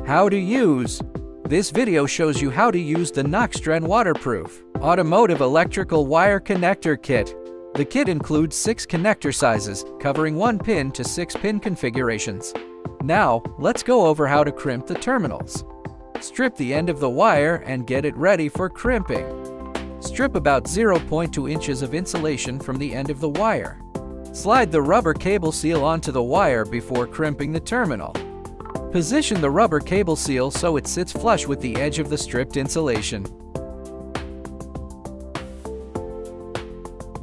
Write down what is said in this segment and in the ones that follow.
How to use. This video shows you how to use the Noxtren waterproof automotive electrical wire connector kit. The kit includes 6 connector sizes, covering 1 pin to 6 pin configurations. Now, let's go over how to crimp the terminals. Strip the end of the wire and get it ready for crimping. Strip about 0.2 inches of insulation from the end of the wire. Slide the rubber cable seal onto the wire before crimping the terminal. Position the rubber cable seal so it sits flush with the edge of the stripped insulation.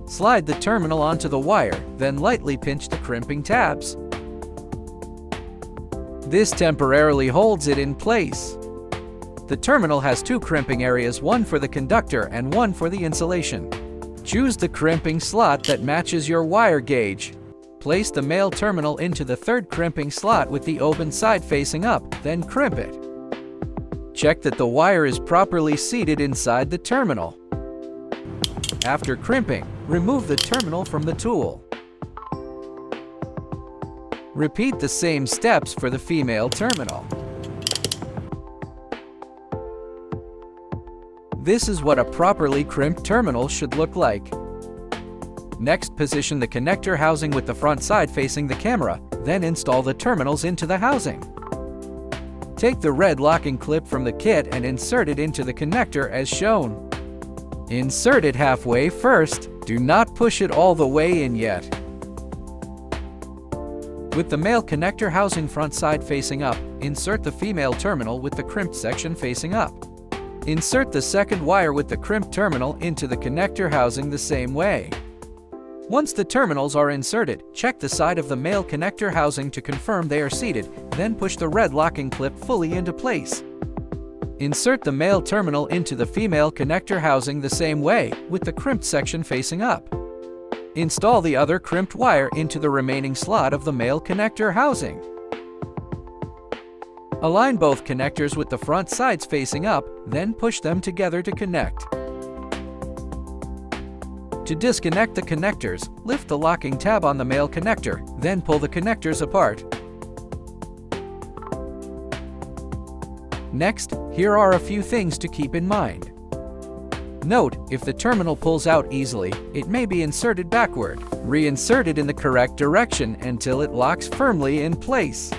Slide the terminal onto the wire, then lightly pinch the crimping tabs. This temporarily holds it in place. The terminal has 2 crimping areas, one for the conductor and one for the insulation. Choose the crimping slot that matches your wire gauge. Place the male terminal into the 3rd crimping slot with the open side facing up, then crimp it. Check that the wire is properly seated inside the terminal. After crimping, remove the terminal from the tool. Repeat the same steps for the female terminal. This is what a properly crimped terminal should look like. Next, position the connector housing with the front side facing the camera, then install the terminals into the housing. Take the red locking clip from the kit and insert it into the connector as shown. Insert it halfway first, do not push it all the way in yet. With the male connector housing front side facing up, insert the female terminal with the crimped section facing up. Insert the second wire with the crimped terminal into the connector housing the same way. Once the terminals are inserted, check the side of the male connector housing to confirm they are seated, then push the red locking clip fully into place. Insert the male terminal into the female connector housing the same way, with the crimped section facing up. Install the other crimped wire into the remaining slot of the male connector housing. Align both connectors with the front sides facing up, then push them together to connect. To disconnect the connectors, lift the locking tab on the male connector, then pull the connectors apart. Next, here are a few things to keep in mind. Note, if the terminal pulls out easily, it may be inserted backward. Reinsert it in the correct direction until it locks firmly in place.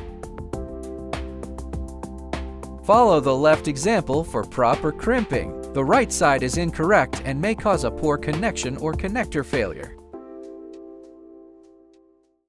Follow the left example for proper crimping. The right side is incorrect and may cause a poor connection or connector failure.